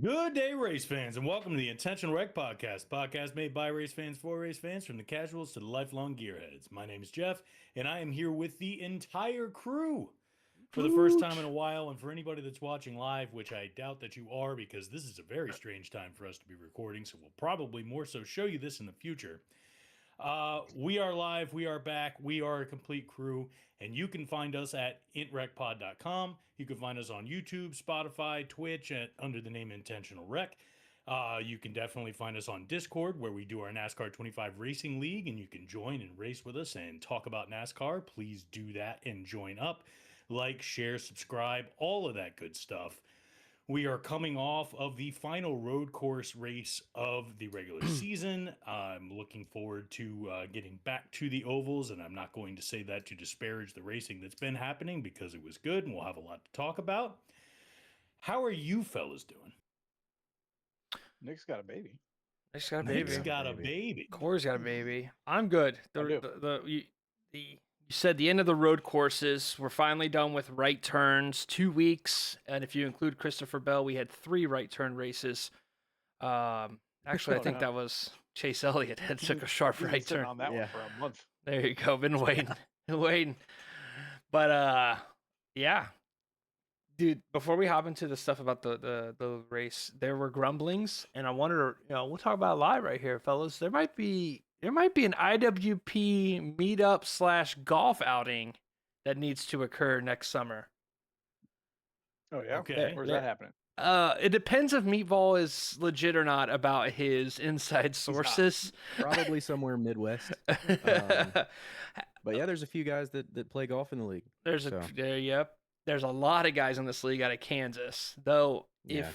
Good day, race fans, and welcome to the Intentional Wreck podcast made by race fans for race fans, from the casuals to the lifelong gearheads. My name is Jeff, and I am here with the entire crew for the first time in a while. And for anybody that's watching live, which I doubt that you are, because this is a very strange time for us to be recording, so we'll probably more so show you this in the future. We are live, we are back, we are a complete crew, and you can find us at intrecpod.com. You can find us on YouTube, Spotify, Twitch under the name Intentional Rec. You can definitely find us on Discord, where we do our NASCAR 25 Racing League, and you can join and race with us and talk about NASCAR. Please do that and join up. Like, share, subscribe, all of that good stuff. We are coming off of the final road course race of the regular season. I'm looking forward to getting back to the ovals, and I'm not going to say that to disparage the racing that's been happening, because it was good and we'll have a lot to talk about. How are you fellas doing? Nick's got a baby. Nick's got a baby. Nick's got a baby. Corey's got a baby. I'm good. I do. You said the end of the road courses. We're finally done with right turns. 2 weeks, and if you include Christopher Bell, we had 3 right turn races. Actually, I think that was Chase Elliott that took a sharp He's been right sitting turn. on that one for a month. There you go. Been waiting. But yeah, dude. Before we hop into the stuff about the race, there were grumblings, and I wanted to, we'll talk about it live right here, fellas. There might be an IWP meetup / golf outing that needs to occur next summer. Oh yeah. Okay. Where's that happening? It depends if Meatball is legit or not about his inside sources. Probably somewhere Midwest. But yeah, there's a few guys that play golf in the league. Yep. There's a lot of guys in this league out of Kansas, though. Yeah.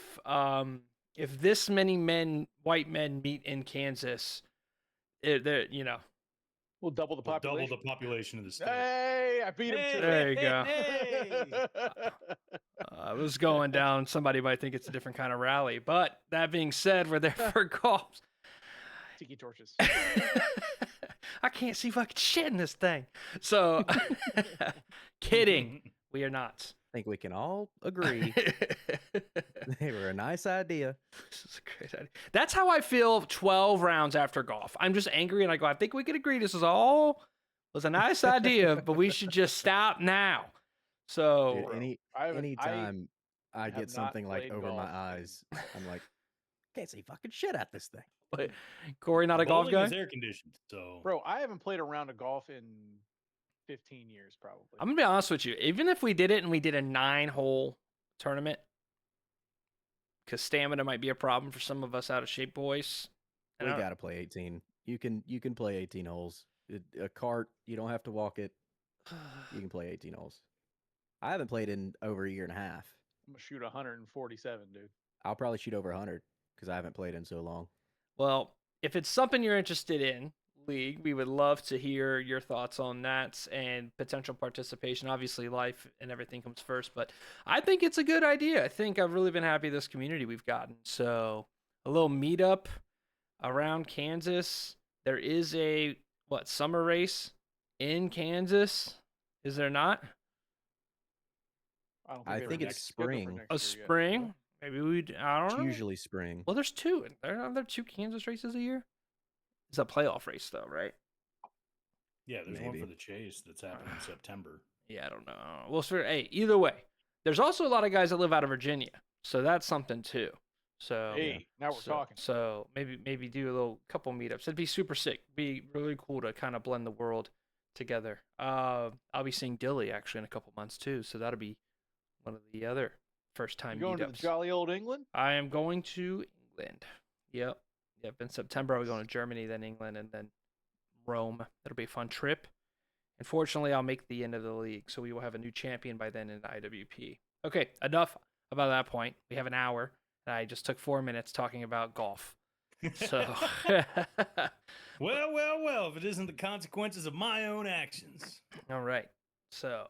If this many white men meet in Kansas, they're We'll double the population. Double the population of the state. Hey, I beat him too. There you go. Hey. I was going down. Somebody might think it's a different kind of rally, but that being said, we're there for golf. Tiki torches. I can't see fucking shit in this thing. So, kidding. We are not. I think we can all agree they were a nice idea. This is a great idea. That's how I feel 12 rounds after golf. I'm just angry, and I go, I think we could agree this was a nice idea, but we should just stop now. So, Dude, anytime I get something like over my eyes, I'm like, can't see fucking shit at this thing. but Corey, not a golf Bowling guy? is air conditioned, so Bro, I haven't played a round of golf in 15 years probably. I'm going to be honest with you. Even if we did it and we did a 9-hole tournament, because stamina might be a problem for some of us out of shape boys. We gotta play 18. You can play 18 holes. A cart, you don't have to walk it. You can play 18 holes. I haven't played in over a year and a half. I'm gonna shoot 147, dude. I'll probably shoot over 100 because I haven't played in so long. Well, if it's something you're interested in, league, we would love to hear your thoughts on that and potential participation. Obviously, life and everything comes first, but I think it's a good idea. I think I've really been happy with this community we've gotten. So a little meetup around Kansas. There is a summer race in Kansas, is there not? I think it's spring. A spring? Maybe I don't know. It's usually spring. Well, there's 2. Are there 2 Kansas races a year? It's a playoff race, though, right? yeah, there's Maybe. one for the Chase that's happening in September. Yeah, I don't know. Well, hey, either way, there's also a lot of guys that live out of Virginia, so that's something too. So Hey, now we're talking. So maybe do a little couple meetups. It'd be super sick. Be really cool to kind of blend the world together. I'll be seeing Dilly actually in a couple months too, so that'll be one of the other first time You going meetups. to the jolly old England? I am going to England. Yep. In September I'll be going to Germany, then England, and then Rome. That'll be a fun trip. Unfortunately, I'll make the end of the league, so we will have a new champion by then in the IWP. Okay, enough about that point. We have an hour, and I just took 4 minutes talking about golf. So, well, if it isn't the consequences of my own actions. all right. So,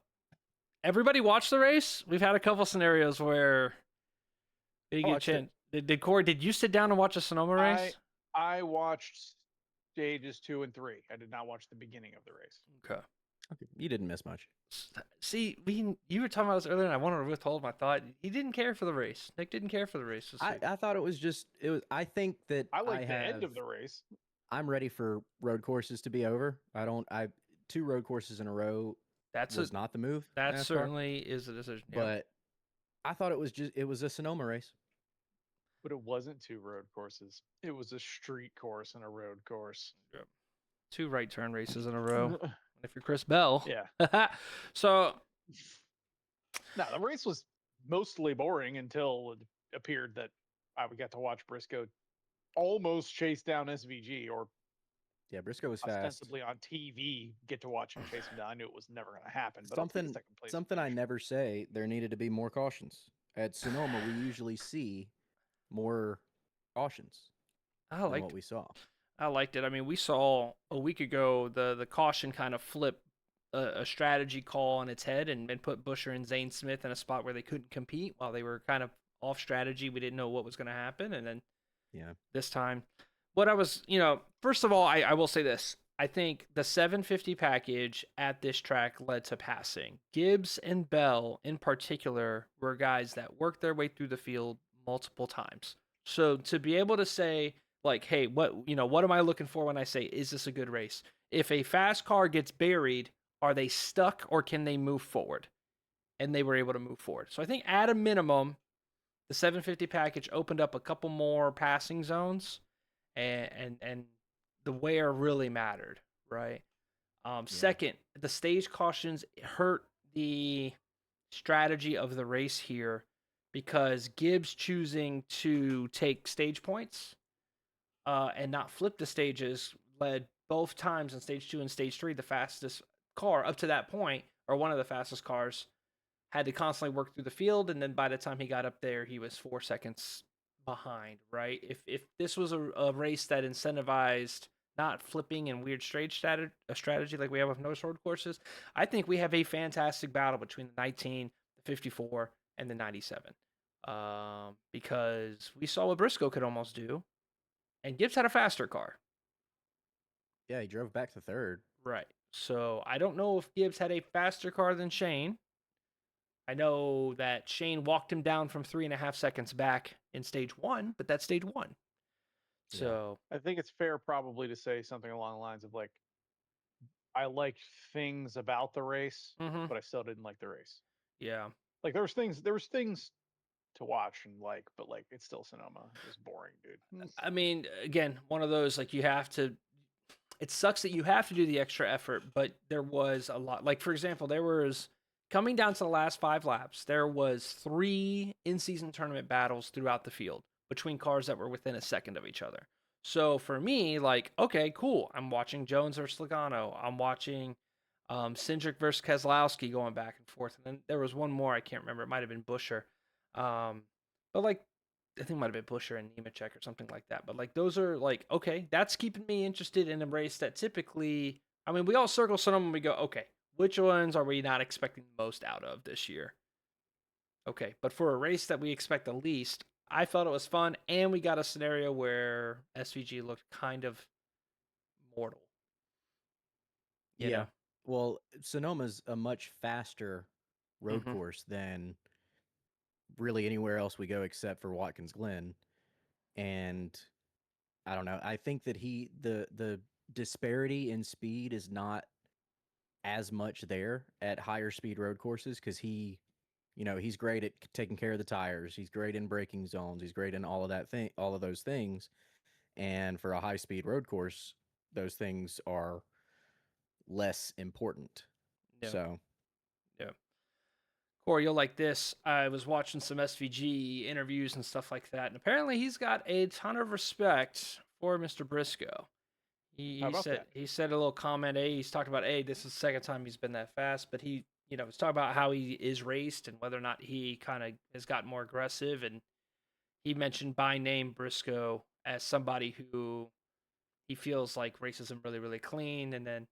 everybody watch the race? We've had a couple scenarios where they get a chance. Did Corey, did you sit down and watch a Sonoma race? I watched stages 2 and 3. I did not watch the beginning of the race. Okay. Okay, you didn't miss much. See, you were talking about this earlier, and I wanted to withhold my thought. He didn't care for the race. Nick didn't care for the race this week. I thought it was. I think that I like the end of the race. I'm ready for road courses to be over. Two road courses in a row was not the move. That NASCAR, certainly is a decision. Yeah. but I thought it was a Sonoma race. But it wasn't 2 road courses. It was a street course and a road course. Yep. 2 right turn races in a row. If you're Chris Bell. Yeah. So. No, the race was mostly boring until it appeared that I would get to watch Briscoe almost chase down SVG, or Yeah, Briscoe was fast. ostensibly on TV get to watch him chase him down. I knew it was never going to happen. But Something I never say. There needed to be more cautions at Sonoma. We usually see more cautions than what we saw. I liked it. I mean, we saw a week ago the caution kind of flip a strategy call on its head and put Buescher and Zane Smith in a spot where they couldn't compete while they were kind of off strategy. We didn't know what was going to happen, and then this time, first of all, I will say this. I think the 750 package at this track led to passing. Gibbs and Bell, in particular, were guys that worked their way through the field multiple times. So to be able to say, like, hey, what am I looking for when I say, is this a good race? If a fast car gets buried, are they stuck or can they move forward? And they were able to move forward. So I think at a minimum, the 750 package opened up a couple more passing zones, and the wear really mattered, right? Second, the stage cautions hurt the strategy of the race here because Gibbs choosing to take stage points and not flip the stages led both times in stage 2 and stage 3, the fastest car up to that point, or one of the fastest cars, had to constantly work through the field, and then by the time he got up there, he was 4 seconds behind, right? If this was a race that incentivized not flipping and weird strategy like we have with most road courses, I think we have a fantastic battle between the 19, the 54, and the 97. Because we saw what Briscoe could almost do, and Gibbs had a faster car. Yeah, he drove back to third. Right. So I don't know if Gibbs had a faster car than Shane. I know that Shane walked him down from 3.5 seconds back in stage 1, but that's stage 1. So I think it's fair probably to say something along the lines of like, I liked things about the race, but I still didn't like the race. Yeah. Like there was things to watch and like, but like it's still Sonoma. It was boring, dude. I mean, again, one of those like it sucks that you have to do the extra effort, but there was a lot. Like for example, there was coming down to the last 5 laps, there was 3 in-season tournament battles throughout the field between cars that were within a second of each other. So for me, like, okay, cool. I'm watching Jones versus Logano. I'm watching Cindric versus Keselowski going back and forth. And then there was one more, I can't remember. It might have been Buescher. But like, I think it might have been Buescher and Nemechek or something like that. But like, those are like, okay, that's keeping me interested in a race that typically, I mean, we all circle some of them and we go, okay, which ones are we not expecting the most out of this year? Okay, but for a race that we expect the least, I felt it was fun, and we got a scenario where SVG looked kind of mortal. You know? Well, Sonoma's a much faster road course than really anywhere else we go except for Watkins Glen. And I don't know. I think that the disparity in speed is not as much there at higher speed road courses because he's great at taking care of the tires. He's great in braking zones. He's great in all of those things. And for a high speed road course, those things are less important. Yeah. So, yeah. Corey, you'll like this. I was watching some SVG interviews and stuff like that, and apparently he's got a ton of respect for Mr. Briscoe. He said a little comment. He's talked about this is the second time he's been that fast, but he was talking about how he is raced and whether or not he kind of has gotten more aggressive, and he mentioned by name Briscoe as somebody who he feels like races him really, really clean, and then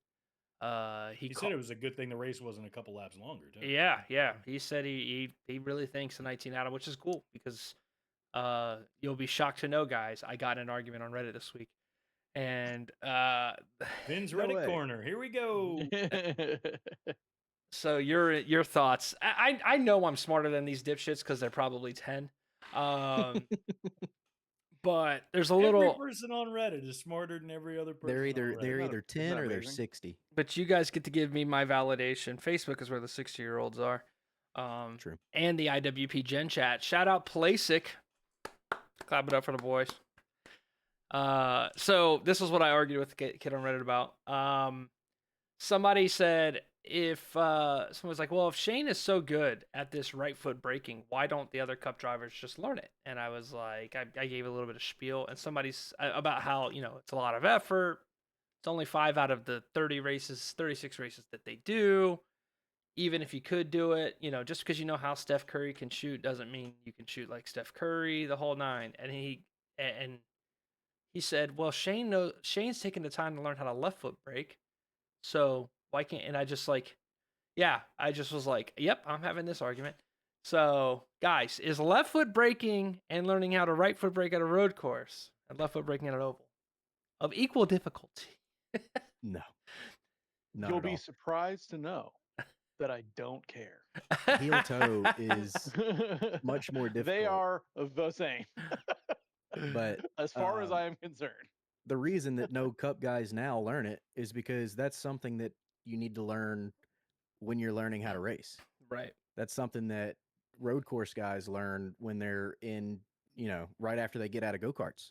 he said it was a good thing the race wasn't a couple laps longer, too. Yeah. He said he really thinks the 19 out of, which is cool because you'll be shocked to know, guys, I got in an argument on Reddit this week. And Vin's No Reddit way. corner. Here we go. so your thoughts. I know I'm smarter than these dipshits because they're probably 10. But there's a Every little. person on Reddit is smarter than every other person. They're on either Reddit. they're Isn't either that- isn't 10 that or they're amazing? 60. But you guys get to give me my validation. Facebook is where the 60-year-olds are. True. And the IWP Gen Chat. Shout out Plasic. Clap it up for the boys. So this is what I argued with the kid on Reddit about. Somebody said someone's like, well, if Shane is so good at this right foot braking, why don't the other Cup drivers just learn it? And I was like, I gave a little bit of spiel, and somebody's about how it's a lot of effort. It's only 5 out of the 36 races that they do. Even if you could do it, just because you know how Steph Curry can shoot doesn't mean you can shoot like Steph Curry, the whole nine. And he said, well, Shane's taking the time to learn how to left foot brake. So why can't, and I just was like, yep, I'm having this argument. So guys, is left foot braking and learning how to right foot brake at a road course and left foot braking at an oval of equal difficulty? No. Not You'll at be all. surprised to know that I don't care. Heel toe is much more difficult. They are the same. But as far as I am concerned. the reason that no Cup guys now learn it is because that's something that you need to learn when you're learning how to race. Right. That's something that road course guys learn when they're in, right after they get out of go-karts.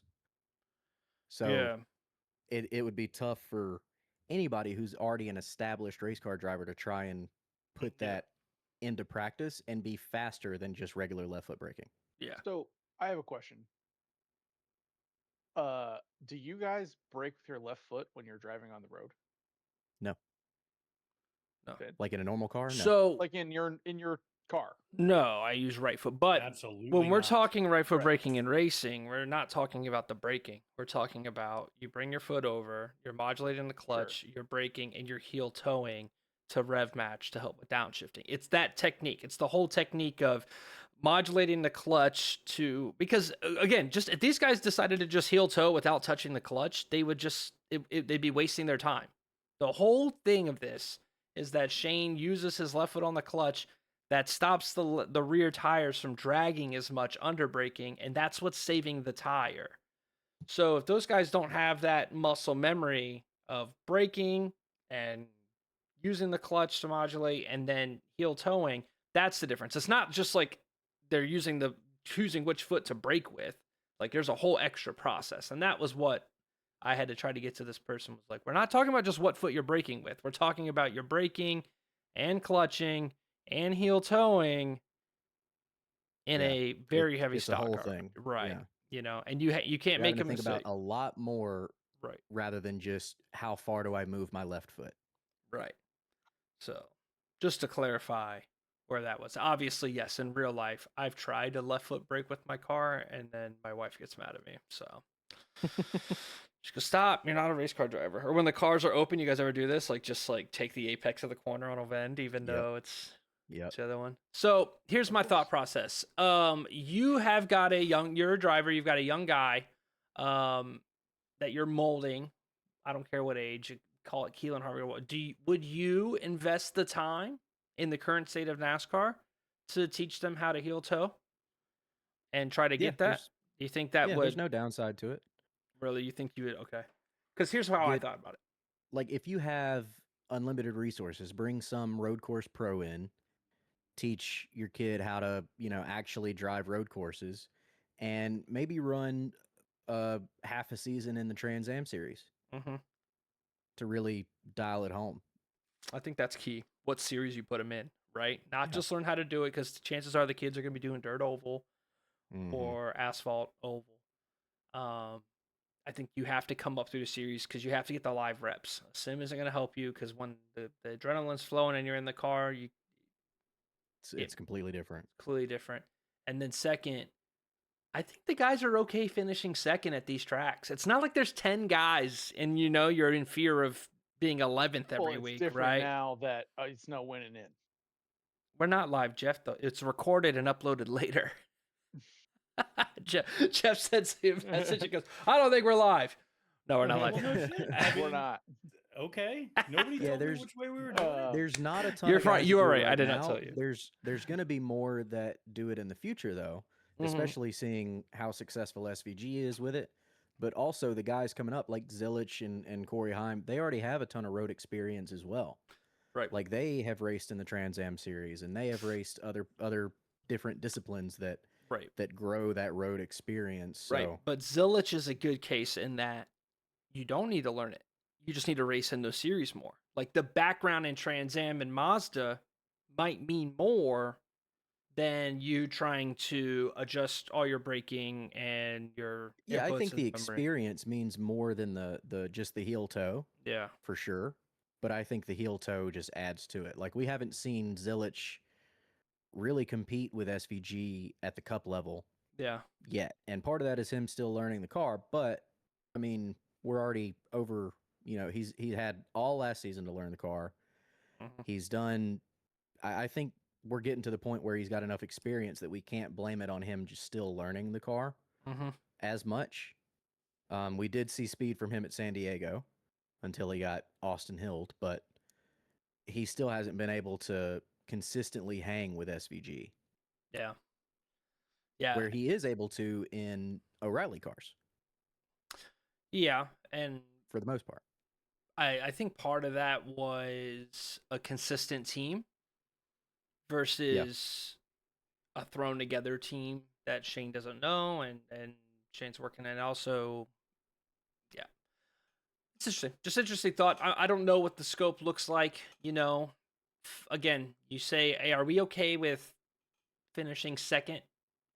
So yeah. it would be tough for anybody who's already an established race car driver to try and put Yeah. that into practice and be faster than just regular left foot braking. Yeah. So I have a question. Do you guys brake with your left foot when you're driving on the road? No. No. Good. Like in a normal car? No. So Like in your car. no, I use right foot. But Absolutely. when we're not. talking right foot Right. braking and racing, we're not talking about the braking. We're talking about you bring your foot over, you're modulating the clutch, you're braking, and you're heel toeing to rev match to help with downshifting. It's that technique. It's the whole technique of modulating the clutch to, because again, just if these guys decided to just heel toe without touching the clutch, they would just they'd be wasting their time. The whole thing of this is that Shane uses his left foot on the clutch. That stops the rear tires from dragging as much under braking, and that's what's saving the tire. So if those guys don't have that muscle memory of braking and using the clutch to modulate and then heel toeing, that's the difference. It's not just like they're choosing which foot to brake with. Like there's a whole extra process, and that was what I had to try to get to this person. Was like, we're not talking about just what foot you're braking with. We're talking about your braking and clutching and heel toeing in Yeah, a very heavy it's a stock whole car. thing. Right? Yeah. And you can't You make a have to think mistake. about a lot more Right. rather than just how far do I move my left foot. Right. So, just to clarify where that was. Obviously, yes, in real life, I've tried to left foot brake with my car, and then my wife gets mad at me. So, she goes, "Stop! You're not a race car driver." Or when the cars are open, you guys ever do this? Like, just like take the apex of the corner on a bend, even Yep. though it's Yep. the other one. So here's my thought process. You have got you're a driver. You've got a young guy, that you're molding. I don't care what age. You call it Keelan Harvey. Would you invest the time in the current state of NASCAR to teach them how to heel toe and try to Yeah, get that? Do you think that yeah, would there's no downside to it. really? You think you would? Okay. Because here's how I Get- thought about it. Like if you have unlimited resources, bring some road course pro in, teach your kid how to, actually drive road courses, and maybe run half a season in the Trans Am series Mm-hmm. to really dial it home. I think that's key. What series you put them in, right? Not Yeah. just learn how to do it, because chances are the kids are going to be doing dirt oval Mhm. or asphalt oval. I think you have to come up through the series because you have to get the live reps. Sim isn't going to help you because when the adrenaline's flowing and you're in the car, It's completely different. clearly different. And then second, I think the guys are okay finishing second at these tracks. It's not like there's 10 guys and you're in fear of being 11th every Well, it's week, different right? now that it's no winning in. We're not live, Jeff, though. It's recorded and uploaded later. Jeff sends me a message and goes, I don't think we're live. No, we're not Well, live. no shit. I We're mean, not. Okay. Nobody Yeah, told me there's- which way we were doing it. There's not a ton You're of fine. guys You that are do it right. I right did not now. tell you. There's going to be more that do it in the future, though, Mhm. especially seeing how successful SVG is with it. But also the guys coming up like Zilich and Corey Heim, they already have a ton of road experience as well. Right. Like they have raced in the Trans Am series and they have raced other different disciplines that Right. grow that road experience. So Right. But Zilich is a good case in that you don't need to learn it. You just need to race in those series more. Like the background in Trans Am and Mazda might mean more than you trying to adjust all your braking and your yeah, I inputs think and the memory. experience means more than the just the heel toe. Yeah. For sure. But I think the heel toe just adds to it. Like we haven't seen Zilich really compete with SVG at the cup level Yeah. yet. And part of that is him still learning the car, but I mean, we're already over, he had all last season to learn the car. Mhm. He's done I think we're getting to the point where he's got enough experience that we can't blame it on him just still learning the car Mhm. as much. We did see speed from him at San Diego until he got Austin Hilled, but he still hasn't been able to consistently hang with SVG, Yeah. Yeah. where he is able to in O'Reilly cars Yeah. And for the most part. I think part of that was a consistent team versus a thrown together team that Shane doesn't know and Shane's working and also yeah. It's interesting. Just interesting thought. I don't know what the scope looks like, Again, you say, hey, are we okay with finishing second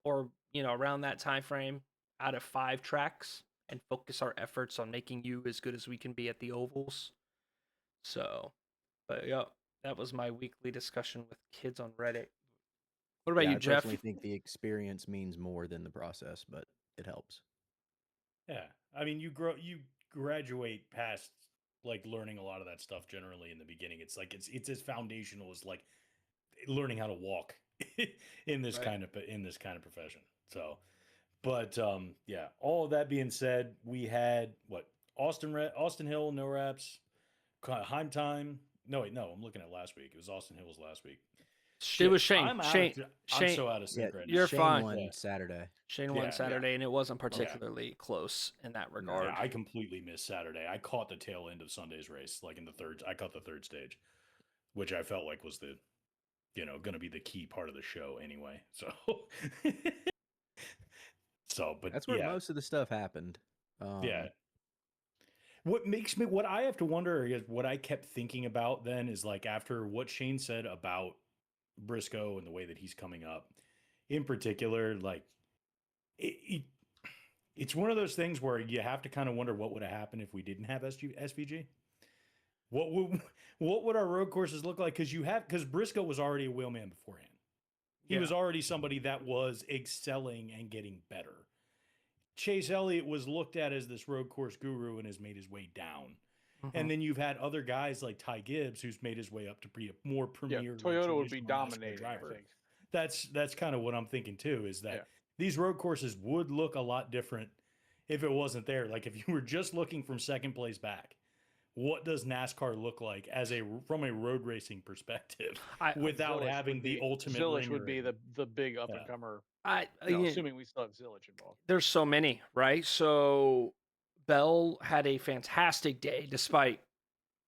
or, around that time frame out of 5 tracks and focus our efforts on making you as good as we can be at the ovals? So, but yeah, that was my weekly discussion with kids on Reddit. What about Yeah, you, I Jeff? personally think the experience means more than the process, but it helps. Yeah. I mean, you graduate past like learning a lot of that stuff generally in the beginning. It's like it's as foundational as like learning how to walk in this Right. kind of profession. So, but yeah, all of that being said, we had what Austin Hill, no wraps, Heim time. No, wait, no, I'm looking at last week. It was Austin Hill's last week. It was Shane. I'm Shane. I'm Shane. so out of sync right You're now. Shane fine. won Yeah. Saturday. Shane won Yeah. Saturday, and it wasn't Yeah. particularly close in that regard. Yeah, I completely missed Saturday. I caught the tail end of Sunday's race, like in the third. I caught the third stage, which I felt like was the, going to be the key part of the show anyway. So, but That's where yeah, most of the stuff happened. yeah. What I have to wonder is what I kept thinking about then is like after what Shane said about Briscoe and the way that he's coming up, in particular, like it's one of those things where you have to kind of wonder what would have happened if we didn't have SVG. What would what would our road courses look like? Because Briscoe was already a wheelman beforehand. He was already somebody that was excelling and getting better. Chase Elliott was looked at as this road course guru and has made his way down. Mhm. And then you've had other guys like Ty Gibbs, who's made his way up to be a more premier. Toyota would be traditional NASCAR dominating, driver. I think. That's kind of what I'm thinking too. Is that Yeah. these road courses would look a lot different if it wasn't there. Like if you were just looking from second place back, what does NASCAR look like from a road racing perspective without having the ultimate? Zilich would be the big up and comer. Assuming we still have Zilich involved. There's so many, right? So Bell had a fantastic day despite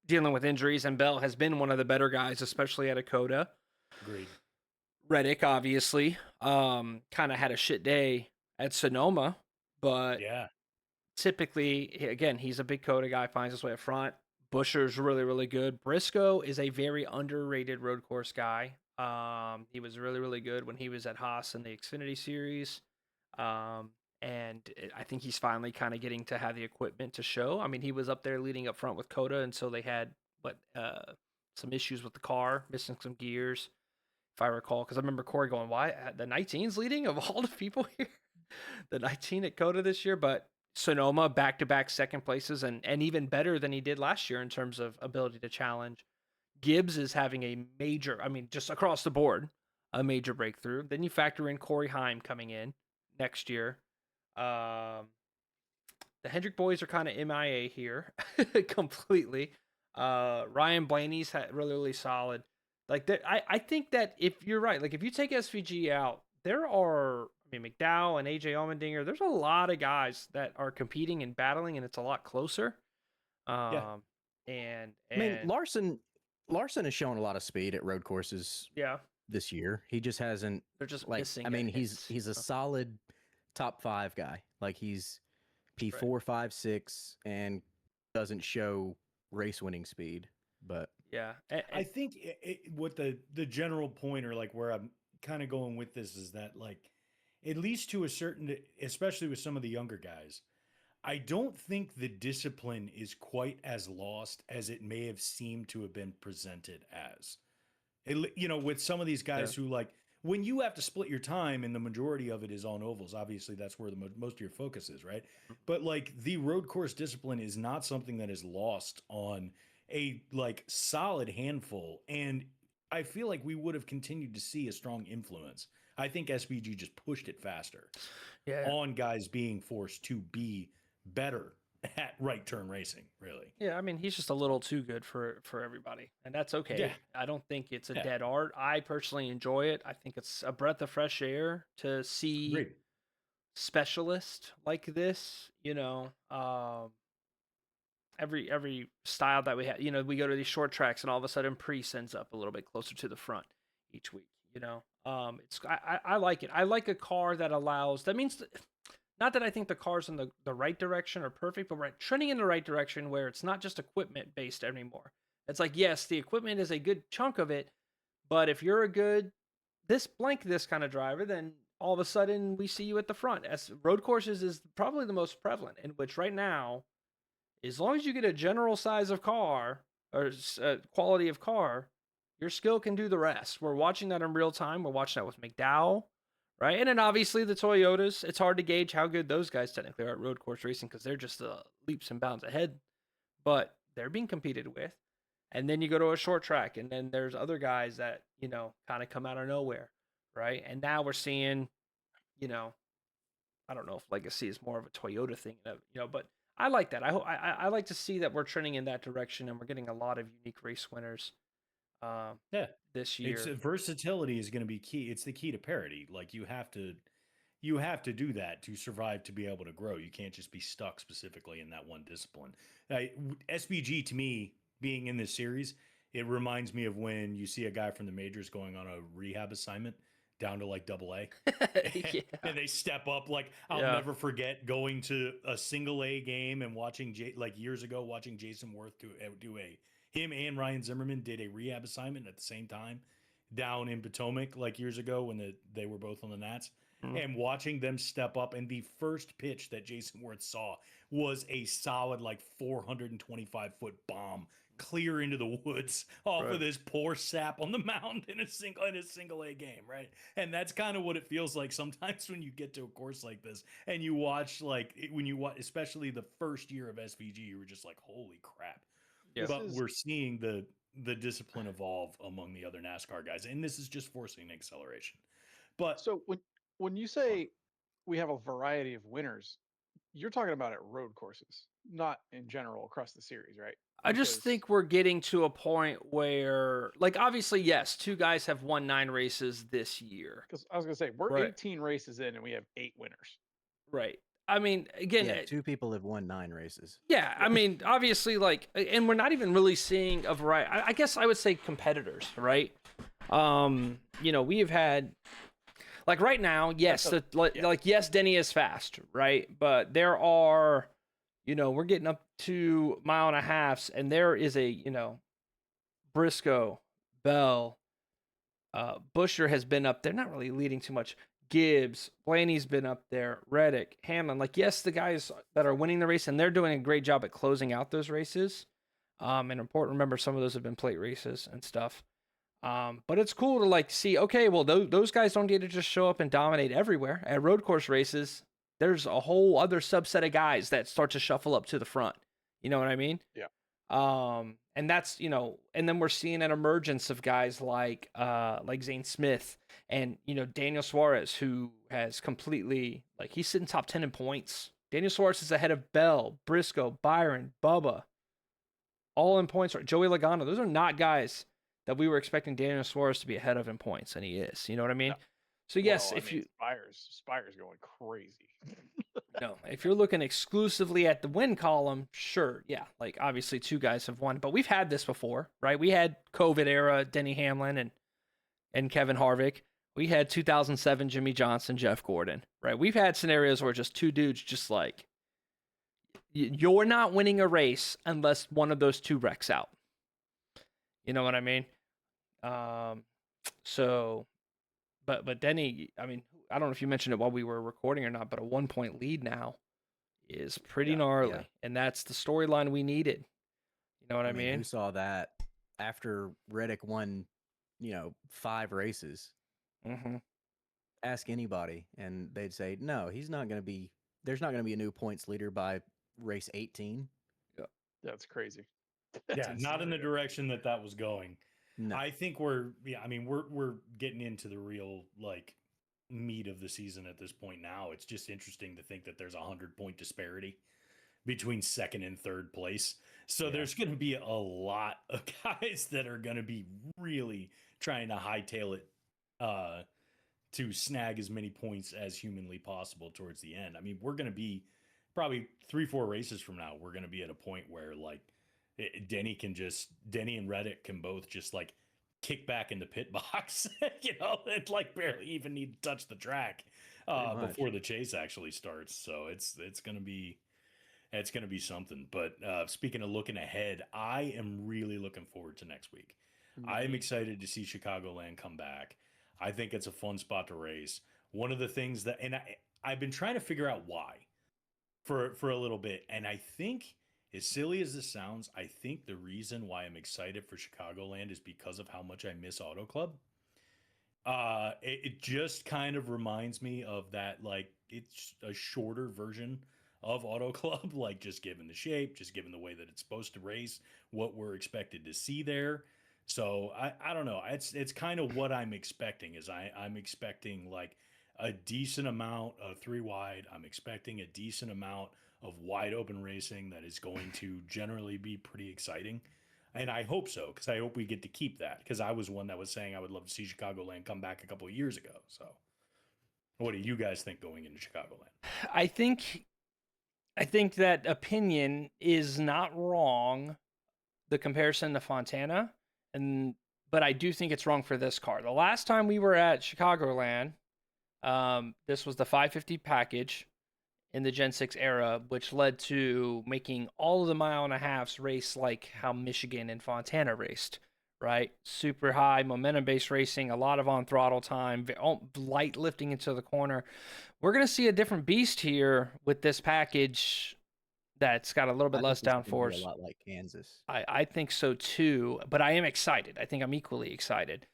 dealing with injuries, and Bell has been one of the better guys, especially at Dakota. Agreed. Reddick, obviously, kind of had a shit day at Sonoma, but Yeah. typically, again, he's a big Coda guy, finds his way up front. Busher's really, really good. Briscoe is a very underrated road course guy. He was really, really good when he was at Haas in the Xfinity Series. And I think he's finally kind of getting to have the equipment to show. I mean, he was up there leading up front with Coda until they had some issues with the car, missing some gears, if I recall. Because I remember Corey going, "Why the 19's leading of all the people here? The 19 at Coda this year?" But Sonoma back-to-back second places and even better than he did last year in terms of ability to challenge. Gibbs is having a major, I mean, just across the board, a major breakthrough. Then you factor in Corey Heim coming in next year. the Hendrick boys are kind of MIA here completely. Ryan Blaney's really solid. Like I think that if you're right, like if you take SVG out, there are I mean McDowell and AJ Allmendinger. There's a lot of guys that are competing and battling, and it's a lot closer. Yeah. And I mean, Larson has shown a lot of speed at road courses yeah, this year. He just hasn't they're just like. missing. I mean, at he's hits. a solid top 5 guy. Like he's P4, 5, 6, and doesn't show race winning speed. But Yeah, I think what the general point, or like where I'm kind of going with this, is that like at least to a certain, especially with some of the younger guys, I don't think the discipline is quite as lost as it may have seemed to have been presented as. You know, with some of these guys who like when you have to split your time and the majority of it is on ovals, obviously that's where the most of your focus is, right? But like the road course discipline is not something that is lost on a like solid handful, and I feel like we would have continued to see a strong influence. I think SVG just pushed it faster yeah, on guys being forced to be better at right turn racing, really. yeah. I mean, he's just a little too good for everybody, and that's okay. Yeah. I don't think it's a Yeah. dead art. I personally enjoy it. I think it's a breath of fresh air to see Agreed. specialist like this. Every style that we have. We go to these short tracks, and all of a sudden, Priest ends up a little bit closer to the front each week. I like it. I like a car that allows. That means. Not that I think the cars in the right direction are perfect, but we're trending in the right direction where it's not just equipment based anymore. It's like, yes, the equipment is a good chunk of it, but if you're a good this kind of driver, then all of a sudden we see you at the front. As road courses is probably the most prevalent, in which right now, as long as you get a general size of car or quality of car, your skill can do the rest. We're watching that in real time. We're watching that with McDowell. Right. And then obviously the Toyotas, it's hard to gauge how good those guys technically are at road course racing because they're just leaps and bounds ahead. But they're being competed with. And then you go to a short track, and then there's other guys that, kind of come out of nowhere. Right. And now we're seeing, I don't know if Legacy is more of a Toyota thing, but I like that. I like to see that we're trending in that direction, and we're getting a lot of unique race winners. Yeah. This year. It's versatility is going to be key. It's the key to parity. Like you have to do that to survive, to be able to grow. You can't just be stuck specifically in that one discipline. SVG to me being in this series, it reminds me of when you see a guy from the majors going on a rehab assignment down to like AA. Yeah. And they step up. Like I'll never forget going to a single A game and watching like years ago, watching Jason Worth do him and Ryan Zimmerman did a rehab assignment at the same time down in Potomac like years ago when they were both on the Nats. Mm-hmm. And watching them step up, and the first pitch that Jason Worth saw was a solid like 425-foot bomb clear into the woods off of this poor sap on the mound in a single A game, right? And that's kind of what it feels like sometimes when you get to a course like this and you watch when you watch, especially the first year of SVG, you were just like, holy crap. Yeah. But we're seeing the discipline evolve among the other NASCAR guys, and this is just forcing acceleration. But so when you say we have a variety of winners, you're talking about at road courses, not in general across the series, right? I just think we're getting to a point where, like, obviously, yes, 2 guys have won 9 races this year. Because I was going to say, we're 18 races in, and we have 8 winners. Right. I mean, again, 2 people have won 9 races. Yeah, I mean, obviously, like, and we're not even really seeing a variety. I guess I would say competitors, right? We have had, like, right now, yes, yes, Denny is fast, right? But there are, we're getting up to 1.5 miles, and there is a, Briscoe, Bell, Busher has been up there, not really leading too much. Gibbs, Blaney's been up there, Reddick, Hamlin. Like, yes, the guys that are winning the race, and they're doing a great job at closing out those races. And important to remember, some of those have been plate races and stuff. But it's cool to, like, see, okay, well, those guys don't get to just show up and dominate everywhere. At road course races, there's a whole other subset of guys that start to shuffle up to the front. You know what I mean? Yeah. And that's, and then we're seeing an emergence of guys like Zane Smith and, Daniel Suarez, who has completely, like, he's sitting top 10 in points Daniel Suarez is ahead of Bell, Briscoe, Byron, Bubba, all in points. Joey Logano. Those are not guys that we were expecting Daniel Suarez to be ahead of in points, and he is. You know what I mean? No. So yes, Well, if you Spire's going crazy. no, if you're looking exclusively at the win column, sure, yeah, like obviously two guys have won, but we've had this before, right? We had COVID era Denny Hamlin and Kevin Harvick. We had 2007 Jimmy Johnson, Jeff Gordon, right? We've had scenarios where just two dudes just like you're not winning a race unless one of those two wrecks out. You know what I mean? So, but Denny, I mean, I don't know if you mentioned it while we were recording or not, but a 1 point lead now is pretty gnarly, and that's the storyline we needed. You know what I mean? Who saw that after Reddick won, 5 races? Mm-hmm. Ask anybody, and they'd say, no, he's not going to be. There's not going to be a new points leader by race 18. Yeah, that's crazy. Yeah, not in the direction that was going. No. I think we're getting into the real like meat of the season at this point now. It's just interesting to think that there's a 100-point disparity between second and third place. So there's going to be a lot of guys that are going to be really trying to hightail it to snag as many points as humanly possible towards the end. I mean, we're going to be probably 3-4 races from now. We're going to be at a point where like Denny and Reddick can both just like kick back in the pit box, and like barely even need to touch the track before the chase actually starts. So it's going to be something. But speaking of looking ahead, I am really looking forward to next week. Mm-hmm. I am excited to see Chicagoland come back. I think it's a fun spot to race. One of the things that, and I've been trying to figure out why for a little bit. And I think, as silly as this sounds, I think the reason why I'm excited for Chicagoland is because of how much I miss Auto Club. It just kind of reminds me of that, like, it's a shorter version of Auto Club, like just given the shape, just given the way that it's supposed to race, what we're expected to see there. So I don't know. It's kind of what I'm expecting is I'm expecting like a decent amount of 3 wide. I'm expecting a decent amount of wide open racing that is going to generally be pretty exciting. And I hope so, because I hope we get to keep that, because I was one that was saying I would love to see Chicagoland come back a couple of years ago. So what do you guys think going into Chicagoland? I think that opinion is not wrong, the comparison to Fontana, but I do think it's wrong for this car. The last time we were at Chicagoland, this was the 550 package in the Gen 6 era, which led to making all of the 1.5 miles race like how Michigan and Fontana raced, right? Super high momentum-based racing, a lot of on-throttle time, light lifting into the corner. We're going to see a different beast here with this package that's got a little bit less downforce. A lot like Kansas. I think so too, but I am excited. I think I'm equally excited.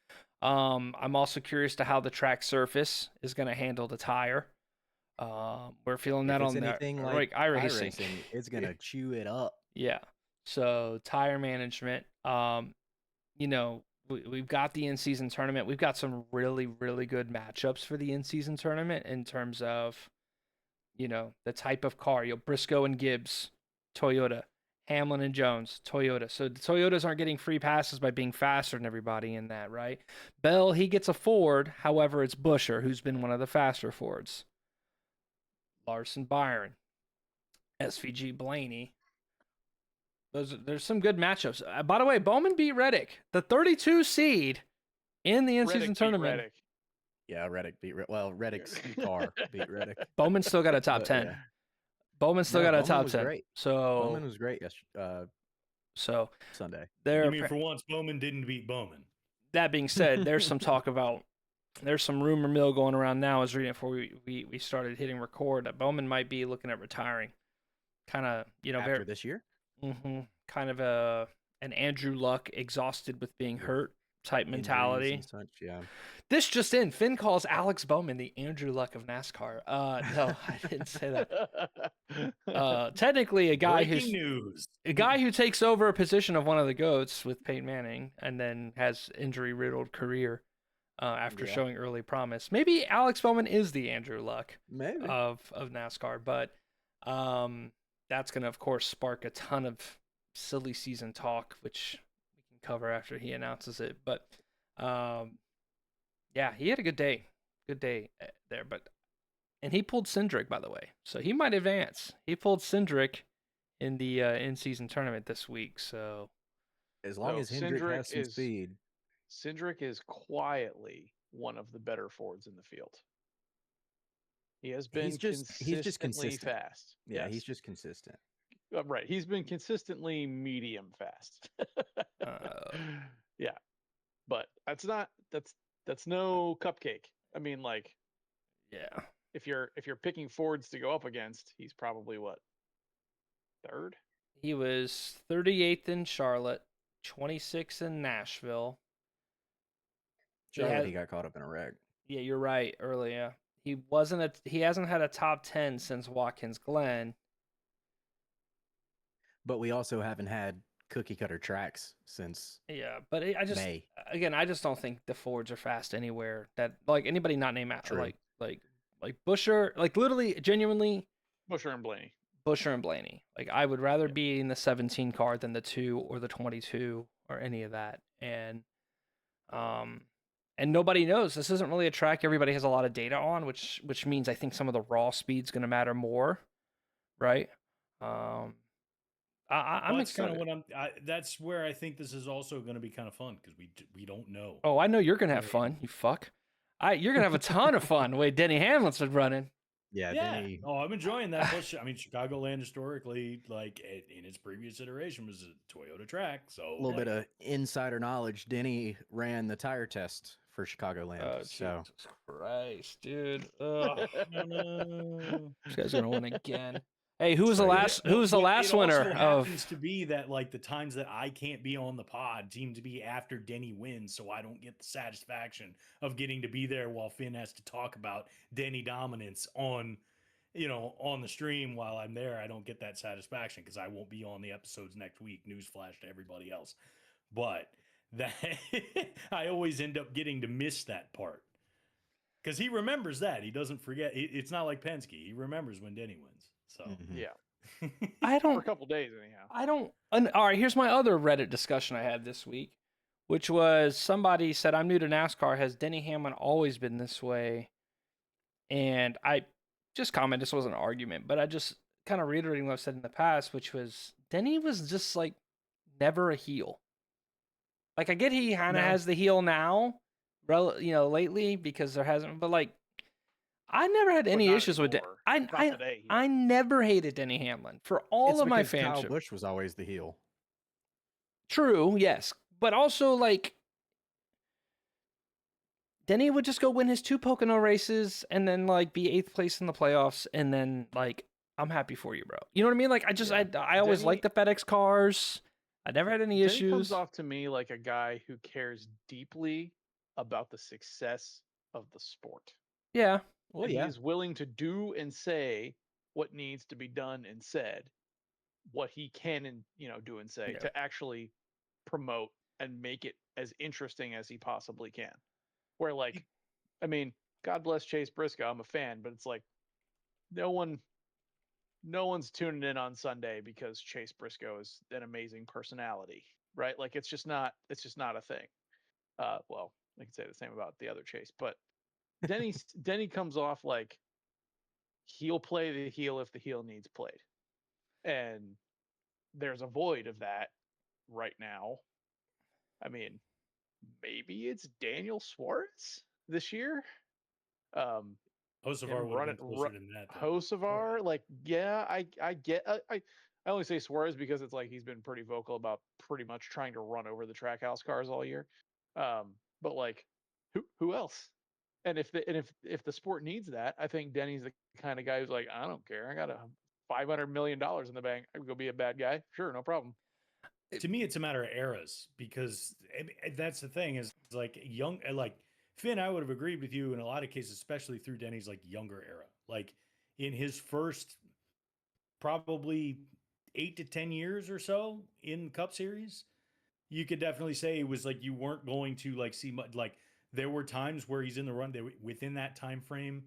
I'm also curious to how the track surface is going to handle the tire. We're feeling that on anything like iRacing. It's going to chew it up. Yeah. So tire management, we've got the in-season tournament. We've got some really, really good matchups for the in-season tournament in terms of, the type of car. Briscoe and Gibbs, Toyota. Hamlin and Jones, Toyota. So the Toyotas aren't getting free passes by being faster than everybody in that, right? Bell, he gets a Ford. However, it's Buescher, who's been one of the faster Fords. Larson, Byron. SVG, Blaney. There's some good matchups. By the way, Bowman beat Reddick, the 32 seed in the in-season tournament. Reddick. Yeah, Reddick beat Reddick's car beat Reddick. Bowman still got a top 10. Yeah. Bowman still got a top 10. Great. So Bowman was great Sunday. You mean for once Bowman didn't beat Bowman? That being said, there's some talk about, there's some rumor mill going around now. I was reading before we started hitting record that Bowman might be looking at retiring. Kind of, after this year? Mm-hmm. Kind of an Andrew Luck, exhausted with being hurt type mentality. Such, yeah. This just in, Finn calls Alex Bowman the Andrew Luck of NASCAR. No, I didn't say that. Technically, a guy who takes over a position of one of the GOATs with Peyton Manning and then has injury-riddled career after showing early promise. Maybe Alex Bowman is the Andrew Luck of NASCAR, but That's going to, of course, spark a ton of silly season talk, which we can cover after he announces it. But yeah, he had a good day. Good day there. And he pulled Cindric, by the way. So he might advance. He pulled Cindric in the in-season tournament this week. So As long So as Hendrick has some speed. Cindric is quietly one of the better forwards in the field. He has been He's just consistently consistent. fast. Yeah, Yes. he's just consistent. Right. He's been consistently medium fast. Yeah. But that's no cupcake. I mean, like, yeah, if you're picking forwards to go up against, he's probably what, third? he was 38th in Charlotte, 26th in Nashville. Charlotte, he got caught up in a wreck. Yeah, you're right. Earlier, he hasn't had a top 10 since Watkins Glen. But we also haven't had cookie cutter tracks since But I just May. Again, I just don't think the forwards are fast anywhere. That like anybody not named True. like Busher, like literally genuinely Busher and Blaney. Busher and Blaney. Like I would rather be in the 17 card than the 2 or the 22 or any of that. And nobody knows. This isn't really a track everybody has a lot of data on, which means I think some of the raw speed's going to matter more, right? I'm That's kind excited. of what that's where I think this is also going to be kind of fun because we don't know. Oh, I know you're going to have fun, you fuck. You're going to have a ton of fun the way Denny Hamlin's been running. Yeah, Yeah. Denny. Oh, I'm enjoying that. Plus, I mean, Chicagoland historically, like in its previous iteration, was a Toyota track. So A little bit of insider knowledge. Denny ran the tire test for Chicagoland. Oh, so Jesus Christ, dude. Ugh. This guy's going to win again. Hey, who was the So, yeah. last? Who was the last winner It of? happens to be that like the times that I can't be on the pod seem to be after Denny wins, so I don't get the satisfaction of getting to be there while Finn has to talk about Denny dominance on the stream while I'm there. I don't get that satisfaction because I won't be on the episodes next week. Newsflash to everybody else, but that I always end up getting to miss that part because he remembers that. He doesn't forget. It's not like Penske. He remembers when Denny wins. So Yeah. I For don't. a couple days anyhow. I don't. All right, here's my other Reddit discussion I had this week, which was somebody said, I'm new to NASCAR. Has Denny Hamlin always been this way? And I just commented, this wasn't an argument, but I just kind of reiterating what I've said in the past, which was Denny was just like never a heel. Like I get he kind of has the heel now, lately because there hasn't, but like I never had any issues with I never hated Denny Hamlin for all it's of my because Kyle fanship. Busch was always the heel. True, yes. But also, like, Denny would just go win his 2 Pocono races and then, like, be 8th place in the playoffs. And then, like, I'm happy for you, bro. You know what I mean? Like, I always liked the FedEx cars. I never had any issues. Denny comes off to me like a guy who cares deeply about the success of the sport. Yeah. Well, and yeah. he is willing to do and say what needs to be done and said, what he can and do and say to actually promote and make it as interesting as he possibly can. Where like, I mean, God bless Chase Briscoe. I'm a fan, but it's like no one's tuning in on Sunday because Chase Briscoe is an amazing personality, right? Like it's just not a thing. Well, I can say the same about the other Chase, but Denny comes off like he'll play the heel if the heel needs played. And there's a void of that right now. I mean, maybe it's Daniel Suarez this year. Hocevar would have been closer than that. Hocevar, like, yeah, I get. I only say Suarez because it's like he's been pretty vocal about pretty much trying to run over the Trackhouse cars all year. But like, who else? And if the sport needs that, I think Denny's the kind of guy who's like, I don't care. I got $500 million in the bank. I would go be a bad guy. Sure, no problem. To me, it's a matter of eras because that's the thing is like like Finn, I would have agreed with you in a lot of cases, especially through Denny's like younger era. Like in his first probably 8 to 10 years or so in Cup Series, you could definitely say it was like you weren't going to like see much. Like there were times where he's in the run within that time frame.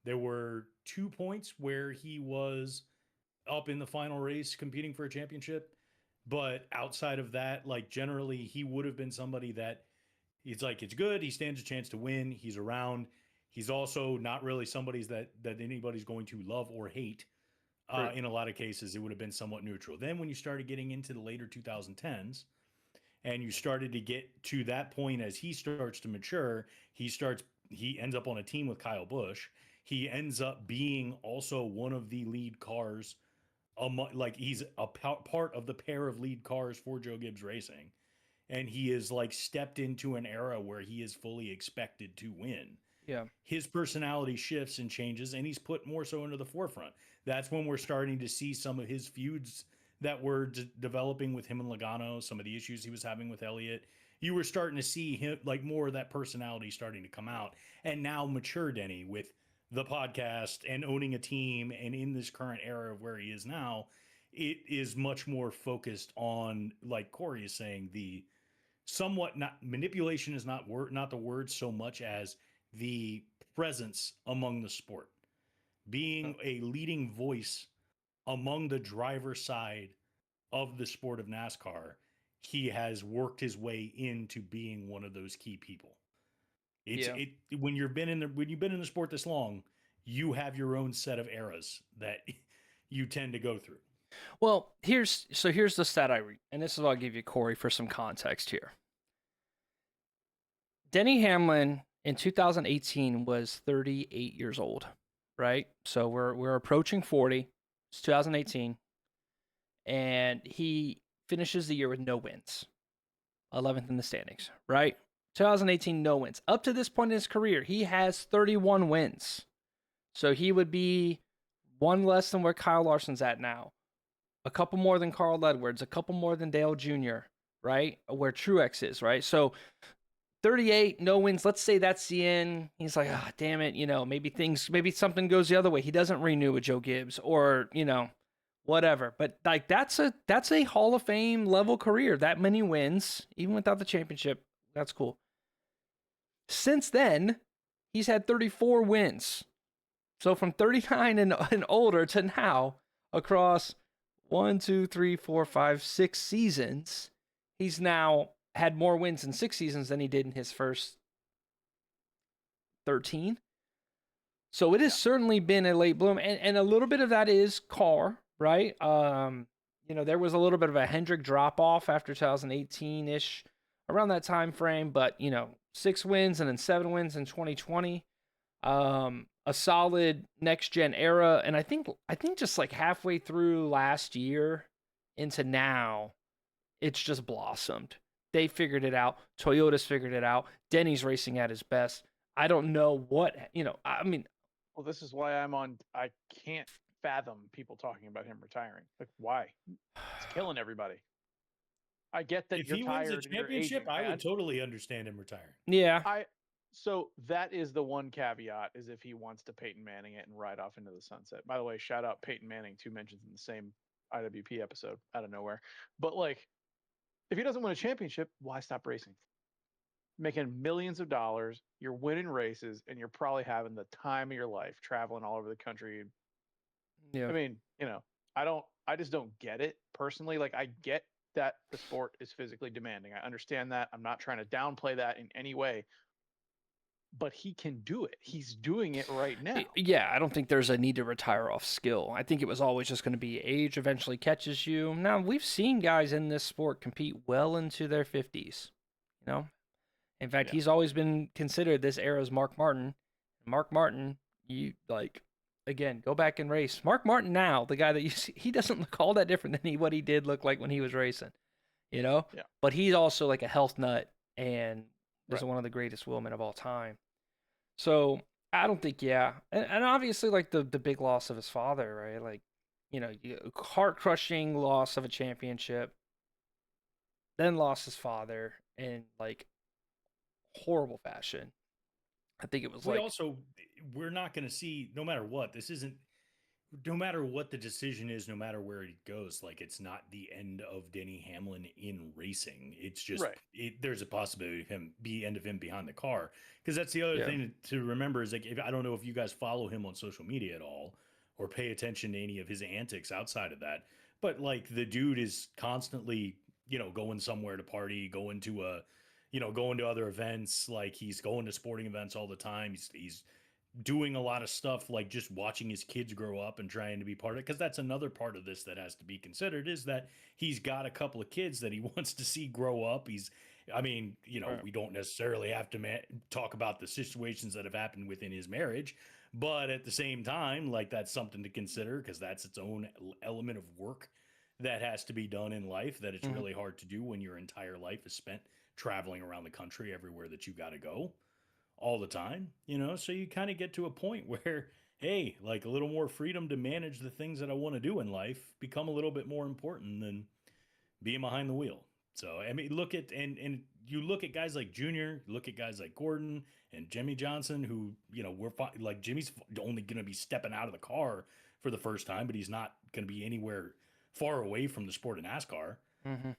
There were 2 points where he was up in the final race competing for a championship. But outside of that, like generally, he would have been somebody that it's like it's good. He stands a chance to win. He's around. He's also not really somebody's that anybody's going to love or hate. Right. In a lot of cases, it would have been somewhat neutral. Then when you started getting into the later 2010s and you started to get to that point as he starts to mature, he ends up on a team with Kyle Busch. He ends up being also one of the lead cars, like he's a part of the pair of lead cars for Joe Gibbs Racing, and he is like stepped into an era where he is fully expected to win. Yeah. His personality shifts and changes, and he's put more so into the forefront. That's when we're starting to see some of his feuds that were developing with him and Logano, some of the issues he was having with Elliott. You were starting to see him, like more of that personality starting to come out. And now mature Denny with the podcast and owning a team, and in this current era of where he is now, it is much more focused on, like Corey is saying, the somewhat not manipulation is not the word so much as the presence among the sport, being a leading voice among the driver side of the sport of NASCAR. He has worked his way into being one of those key people. When you've been in the sport this long, you have your own set of eras that you tend to go through. Well, here's the stat I read, and this is what I'll give you, Corey, for some context here. Denny Hamlin in 2018 was 38 years old, right? So we're approaching 40. It's 2018, and he finishes the year with no wins, 11th in the standings, right? 2018, no wins. Up to this point in his career, he has 31 wins. So he would be one less than where Kyle Larson's at now, a couple more than Carl Edwards, a couple more than Dale Jr., right? Where Truex is, right? So 38, no wins. Let's say that's the end. He's like, ah, damn it. Maybe something goes the other way. He doesn't renew with Joe Gibbs or, whatever. But like, that's a Hall of Fame level career. That many wins, even without the championship. That's cool. Since then, he's had 34 wins. So from 39 and older to now, across 6 seasons, he's now had more wins in 6 seasons than he did in his first 13. So it has certainly been a late bloom, and a little bit of that is car, right? There was a little bit of a Hendrick drop off after 2018-ish, around that time frame, but 6 wins and then 7 wins in 2020. A solid next gen era, and I think just like halfway through last year into now, it's just blossomed. They figured it out. Toyota's figured it out. Denny's racing at his best. I don't know what, Well, this is why I can't fathom people talking about him retiring. Like, why? It's killing everybody. I get that if you're he tired. wins a championship, aging, I would totally understand him retiring. Yeah. So that is the one caveat, is if he wants to Peyton Manning it and ride off into the sunset. By the way, shout out Peyton Manning, 2 mentions in the same IWP episode out of nowhere. But like, if he doesn't win a championship, why stop racing? Making millions of dollars, you're winning races, and you're probably having the time of your life traveling all over the country. Yeah. I mean, I just don't get it personally. Like, I get that the sport is physically demanding. I understand that. I'm not trying to downplay that in any way. But he can do it. He's doing it right now. Yeah, I don't think there's a need to retire off skill. I think it was always just going to be age eventually catches you. Now, we've seen guys in this sport compete well into their 50s. In fact, he's always been considered this era's Mark Martin. Mark Martin, again, go back and race. Mark Martin now, the guy that you see, he doesn't look all that different than what he did look like when he was racing, Yeah. But he's also like a health nut and is one of the greatest wheelmen of all time. So I don't think, and obviously like the big loss of his father, right? Like, heart crushing loss of a championship, then lost his father in like horrible fashion. I think it was we're not going to see, no matter what, no matter what the decision is, no matter where it goes, like it's not the end of Denny Hamlin in racing. It's just, there's a possibility of end of him behind the car. Because that's the other thing to remember is like, I don't know if you guys follow him on social media at all, or pay attention to any of his antics outside of that. But like the dude is constantly, going somewhere to party, going to other events. Like he's going to sporting events all the time. He's doing a lot of stuff like just watching his kids grow up and trying to be part of it, because that's another part of this that has to be considered, is that he's got a couple of kids that he wants to see grow up. Right. We don't necessarily have to talk about the situations that have happened within his marriage, but at the same time, like, that's something to consider, because that's its own element of work that has to be done in life, that it's Mhm. really hard to do when your entire life is spent traveling around the country everywhere that you got to go all the time, so you kind of get to a point where, hey, like, a little more freedom to manage the things that I want to do in life become a little bit more important than being behind the wheel. So I mean, look at and you look at guys like Junior, look at guys like Gordon and Jimmy Johnson, who, like, Jimmy's only going to be stepping out of the car for the first time, but he's not going to be anywhere far away from the sport of NASCAR. Mhm.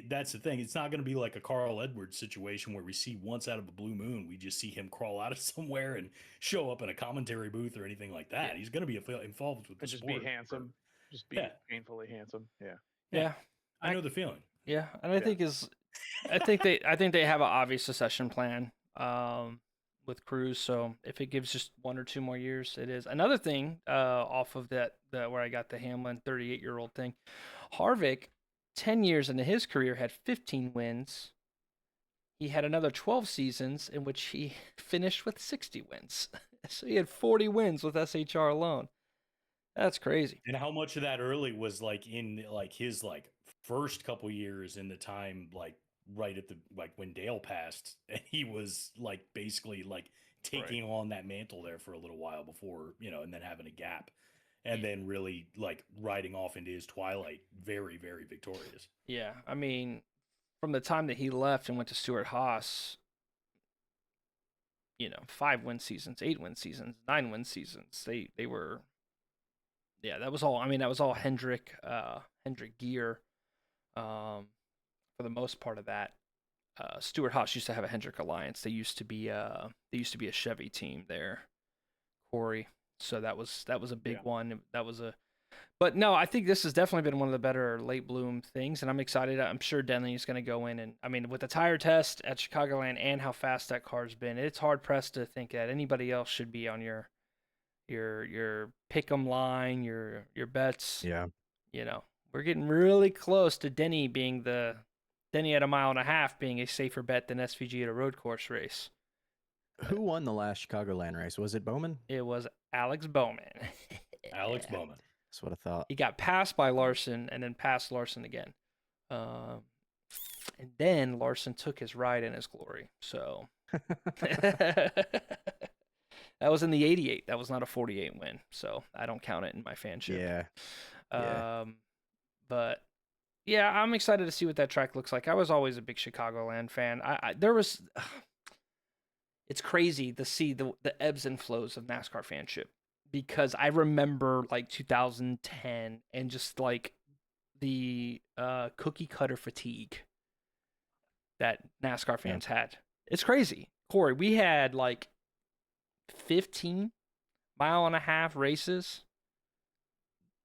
That's the thing. It's not going to be like a Carl Edwards situation where we see once out of a blue moon, we just see him crawl out of somewhere and show up in a commentary booth or anything like that. Yeah. He's going to be involved with the And just sport. be handsome. Just be Yeah. painfully handsome. Yeah. Yeah. I know the feeling. Yeah, and I Yeah. think they have an obvious succession plan with Cruz. So if it gives just 1 or 2 more years, it is. Another thing off of that where I got the Hamlin 38-year-old thing, Harvick, 10 years into his career, had 15 wins. He had another 12 seasons in which he finished with 60 wins. So he had 40 wins with SHR alone. That's crazy. And how much of that early was like in like his like first couple years in the time, like right at the, like, when Dale passed, and he was like basically like taking on that mantle there for a little while before, and then having a gap, and then really like riding off into his twilight, very, very victorious. Yeah, I mean, from the time that he left and went to Stuart Haas, 5-win seasons, 8-win seasons, 9-win seasons. They were, yeah, that was all. I mean, that was all Hendrick gear, for the most part of that. Stuart Haas used to have a Hendrick alliance. They used to be a Chevy team there, Corey. So that was a big one. But no, I think this has definitely been one of the better late bloom things, and I'm excited. I'm sure Denley's going to go in, and I mean, with the tire test at Chicagoland and how fast that car's been, it's hard pressed to think that anybody else should be on your pick'em line, your bets. Yeah. We're getting really close to Denny at 1.5 miles being a safer bet than SVG at a road course race. Who won the last Chicagoland race? Was it Bowman? It was Alex Bowman. Alex Bowman. That's what I thought. He got passed by Larson and then passed Larson again. And then Larson took his ride in his glory. So that was in the 88. That was not a 48 win. So I don't count it in my fanship. Yeah. But yeah, I'm excited to see what that track looks like. I was always a big Chicagoland fan. It's crazy to see the ebbs and flows of NASCAR fanship, because I remember like 2010 and just like the cookie cutter fatigue that NASCAR fans had. It's crazy. Corey, we had like 15-mile-and-a-half races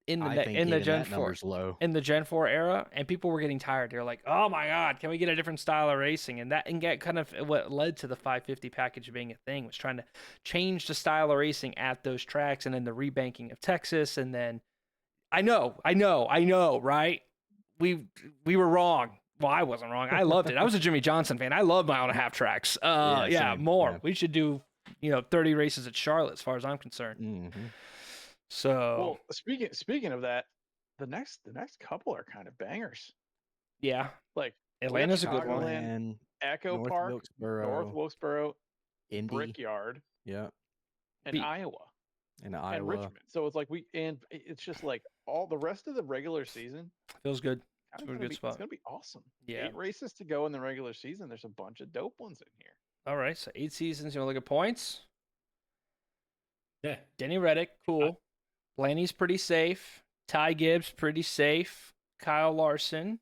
in the Gen 4 low. in the Gen 4 era, and people were getting tired. They're like, "Oh my God, can we get a different style of racing?" And get kind of what led to the 550 package being a thing, was trying to change the style of racing at those tracks, and then the rebanking of Texas, and then I know, right? We were wrong. Well, I wasn't wrong. I loved it. I was a Jimmy Johnson fan. I love 1.5-mile track. Same. More. Yeah. We should do 30 races at Charlotte, as far as I'm concerned. Mm-hmm. So, Well, speaking of that, the next couple are kind of bangers. yeah, Like Atlanta's a good one. Chicagoland, Echo North Park, Wilkesboro, North Wilkesboro, Indy. Brickyard, Yeah. and Iowa, And and Iowa. Richmond. So it's like it's just like all the rest of the regular season. Feels good. It's We're in a good spot. It's gonna be awesome. Yeah. 8 races to go in the regular season. There's a bunch of dope ones in here. All right, so 8 seasons. You want to look at points? Yeah. Denny Reddick, cool. Blaney's pretty safe. Ty Gibbs, pretty safe. Kyle Larson,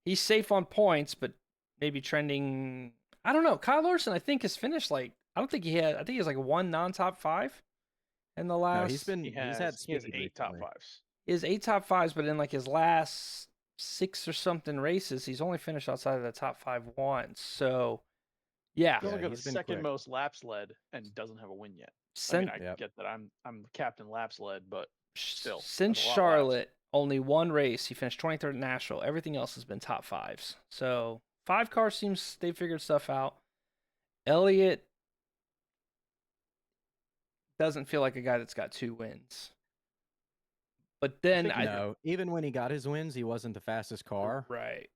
he's safe on points, but maybe trending. I don't know. Kyle Larson, I think, has finished like, I think he has like 1 non-top 5 in the No, last. he's had He has speed 8 top recently. 5s. He has 8 top 5s, but in like his last 6 or something races, he's only finished outside of the top 5 once. So, yeah. He's only got he's the been second quick. most laps led and doesn't have a win yet. I Sin- mean, I Yep. get that I'm captain laps led, but still, since that's a lot of laps. Charlotte, only one race. He finished 23rd at Nashville. Everything else has been top 5s. So, 5 cars seems they figured stuff out. Elliott doesn't feel like a guy that's got 2 wins. But then think he's No, even when he got his wins, he wasn't the fastest car. right.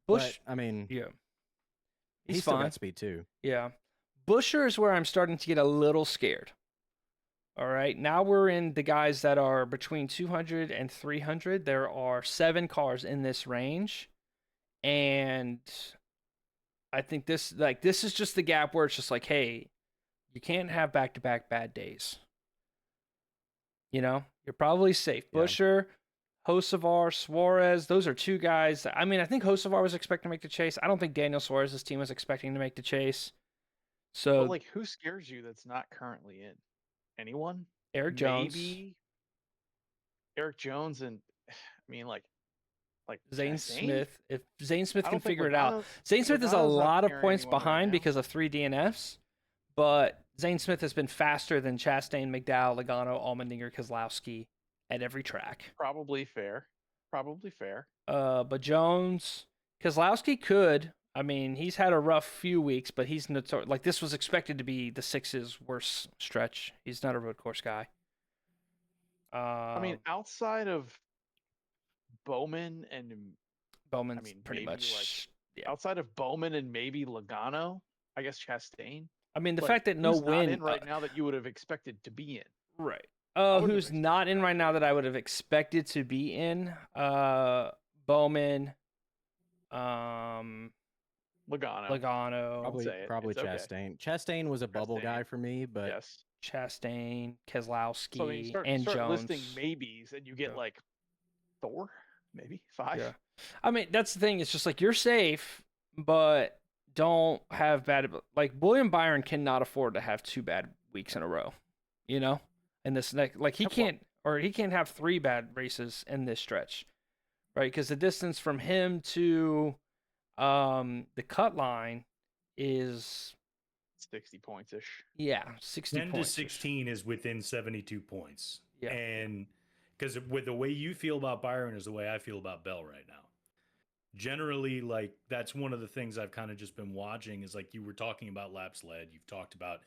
But Bush, I mean, yeah. he's He's still fine. got speed too. Yeah. Busher is where I'm starting to get a little scared. All right. Now we're in the guys that are between 200 and 300. There are 7 cars in this range. And I think this is just the gap where it's just like, hey, you can't have back-to-back bad days. You know, you're probably safe. Yeah. Busher, Hocevar, Suarez, those are 2 guys. I mean, I think Hocevar was expecting to make the chase. I don't think Daniel Suarez's team was expecting to make the chase. So, But like, who scares you that's not currently in? Anyone? Eric Jones, Maybe Eric Jones and I mean like Zane Chastain? Smith. If Zane Smith I can don't think figure it out. Logano's- Zane Smith is a Logano's not lot of carrying points anyone right behind now. because of 3 DNFs, but Zane Smith has been faster than Chastain, McDowell, Logano, Allmendinger, Keselowski at every track. Probably fair. Probably fair. But Jones, Keselowski could. I mean, he's had a rough few weeks, but he's like this was expected to be the 6's worst stretch. He's not a road course guy. I mean, outside of Bowman and Bowman's mean, pretty maybe, much. Yeah. outside of Bowman and maybe Logano, I guess Chastain. I mean, the like, fact that no who's not win in right now that you would have expected to be in. right. wouldn't have Who's expected not in that. right now that I would have expected to be in? Bowman, Logano. Logano, say it. Probably It's okay. Chastain. Chastain was a bubble guy Chastain. for me, but Yes. Chastain, Keselowski, So I mean, start and Jones. listing maybes, and you get Yeah. like 4, maybe 5. Yeah. I mean, that's the thing. It's just like you're safe, but don't have bad. Like William Byron cannot afford to have 2 bad weeks in a row. You know, in this next, like he can't have 3 bad races in this stretch, right? Because the distance from him to the cut line is 60 points ish. 60 10 to points. 16 is within 72 points. Yeah. And because with the way you feel about Byron is the way I feel about Bell right now. Generally, like that's one of the things I've kind of just been watching is like you were talking about laps led. You've talked about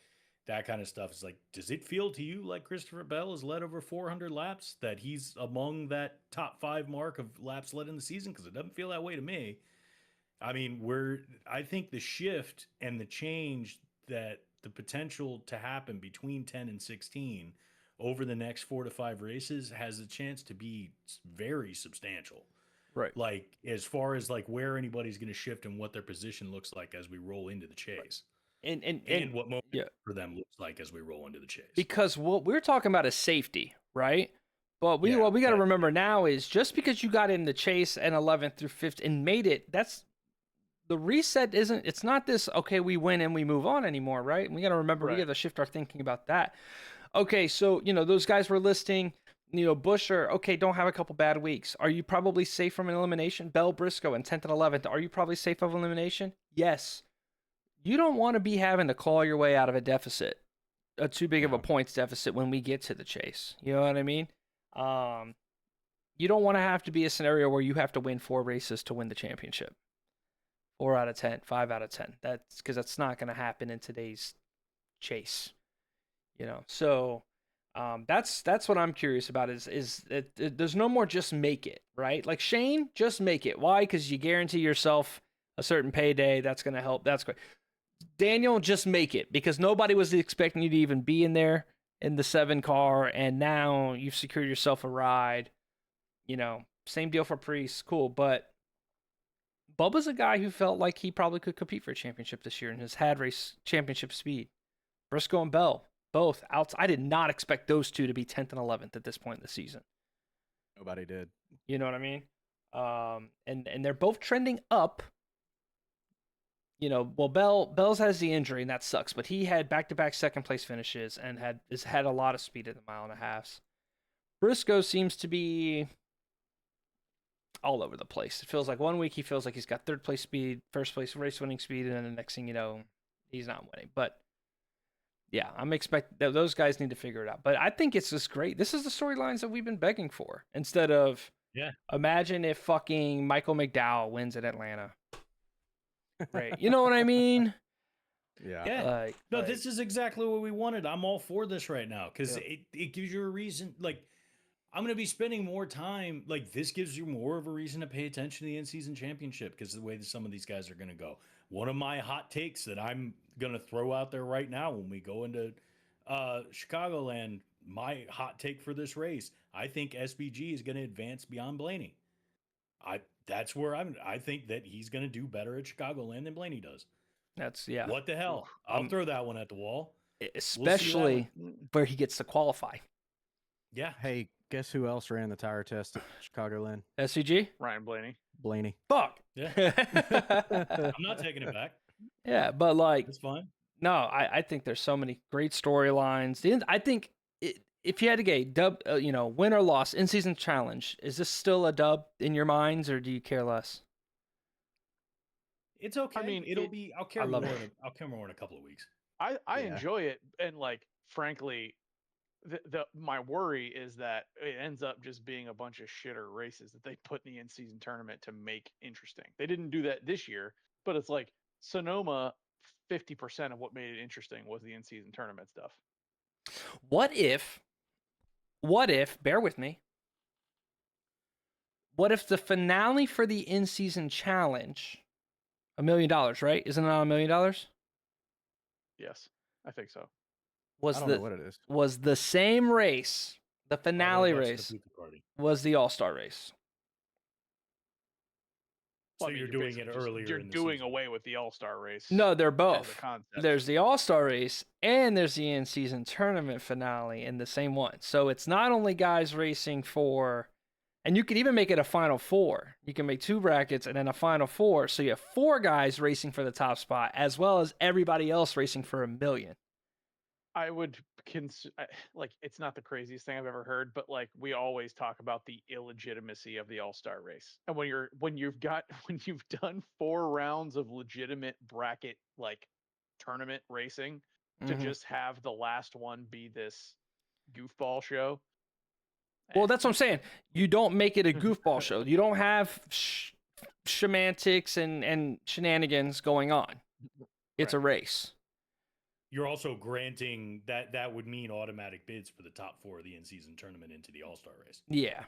that kind of stuff. It's like, does it feel to you like Christopher Bell has led over 400 laps, that he's among that top 5 mark of laps led in the season? Because it doesn't feel that way to me. I mean, I think the shift and the change that the potential to happen between 10 and 16 over the next 4 to 5 races has a chance to be very substantial. Right. Like as far as like where anybody's going to shift and what their position looks like as we roll into the chase. And And what moment for them looks like as we roll into the chase. Because what we're talking about is safety, right? But Yeah, what we got to yeah. remember now is just because you got in the chase and 11th through 5th and made it, that's the reset isn't. It's not this. Okay, we win and we move on anymore, right? And we got to remember we Right. got to shift our thinking about that. Okay, so those guys were listing. Busher, okay, don't have a couple bad weeks. Are you probably safe from an elimination? Bell, Briscoe, and 10th and 11th. Are you probably safe of elimination? Yes. You don't want to be having to claw your way out of a deficit, too big of a No. points deficit when we get to the chase. You know what I mean? You don't want to have to be a scenario where you have to win 4 races to win the championship. 4 out of 10, 5 out of 10. That's because that's not going to happen in today's chase. So that's what I'm curious about is there's no more just make it, right? Like Shane, just make it. Why? Because you guarantee yourself a certain payday. That's going to help. That's great. Daniel, just make it because nobody was expecting you to even be in there in the 7 car, and now you've secured yourself a ride. Same deal for Priest. Cool, but Bubba's a guy who felt like he probably could compete for a championship this year and has had race championship speed. Briscoe and Bell, both out. I did not expect those 2 to be 10th and 11th at this point in the season. nobody did. You know what I mean? And they're both trending up. well, Bell's has the injury and that sucks, but he had back-to-back second place finishes and has had a lot of speed at the mile and a half. Briscoe seems to be all over the place. It feels like one week he feels like he's got third place speed, first place race winning speed, and then the next thing you know, he's not winning. But yeah, I'm expecting those guys need to figure it out. But I think it's just great. This is the storylines that we've been begging for. Instead of imagine if fucking Michael McDowell wins at Atlanta. Right. You know what I mean? Yeah. This is exactly what we wanted. I'm all for this right now because it gives you a reason. Like, I'm going to be spending more time. Like, this gives you more of a reason to pay attention to the in-season championship because of the way that some of these guys are going to go. One of my hot takes that I'm going to throw out there right now when we go into Chicagoland, my hot take for this race, I think SBG is going to advance beyond Blaney. That's where I think that he's going to do better at Chicagoland than Blaney does. What the hell? I'll throw that one at the wall. Especially where he gets to qualify. Yeah. Hey, guess who else ran the tire test at Chicagoland? SCG? Ryan Blaney. Fuck. Yeah. I'm not taking it back. Yeah, but like, it's fine. No, I think there's so many great storylines. I think if you had to get dub, win or loss in season challenge, is this still a dub in your minds, or do you care less? It's okay. I mean, I'll care more. I'll care more in a couple of weeks. I enjoy it, and like, frankly, my worry is that it ends up just being a bunch of shitter races that they put in the in-season tournament to make interesting. They didn't do that this year, but it's like Sonoma, 50% of what made it interesting was the in-season tournament stuff. What if, bear with me, what if the finale for the in-season challenge, $1 million, right? Isn't it not $1 million? Yes, I think so. I don't know what it is. Was the same race, the finale race, was the All-Star race. So you're doing it earlier. You're doing away with the All-Star race. No, they're both. There's the All-Star race and there's the in-season tournament finale in the same one. So it's not only guys racing for, and you could even make it a Final Four. You can make 2 brackets and then a Final Four. So you have 4 guys racing for the top spot as well as everybody else racing for $1 million. I would like, it's not the craziest thing I've ever heard, but like, we always talk about the illegitimacy of the All-Star race. And when you've done 4 rounds of legitimate bracket, like, tournament racing, to just have the last one be this goofball show. Well, that's what I'm saying. You don't make it a goofball show. You don't have semantics and shenanigans going on. It's a race. You're also granting that would mean automatic bids for the top 4 of the in-season tournament into the All-Star race. Yeah.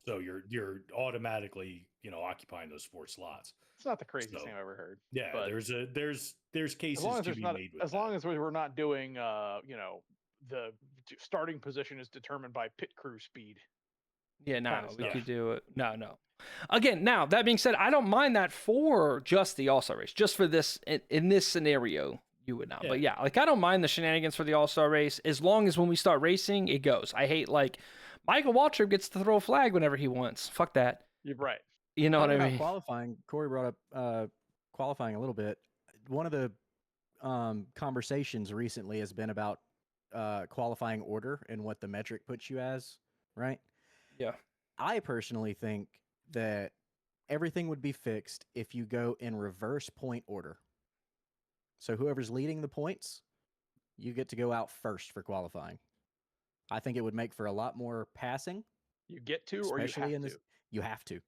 So you're automatically, occupying those 4 slots. It's not the craziest thing I've ever heard. Yeah, but there's cases to be made with as long as we're not doing, the starting position is determined by pit crew speed. Yeah, we could do it. No. Again, now that being said, I don't mind that for just the All-Star race, just for this in this scenario. You would not. Yeah. But yeah, like, I don't mind the shenanigans for the All-Star race as long as when we start racing, it goes. I hate, like, Michael Waltrip gets to throw a flag whenever he wants. Fuck that. You're right. You know what I mean? Qualifying, Corey brought up qualifying a little bit. One of the conversations recently has been about qualifying order and what the metric puts you as, right? Yeah. I personally think that everything would be fixed if you go in reverse point order. So whoever's leading the points, you get to go out first for qualifying. I think it would make for a lot more passing. You get to, or you have to? You have to.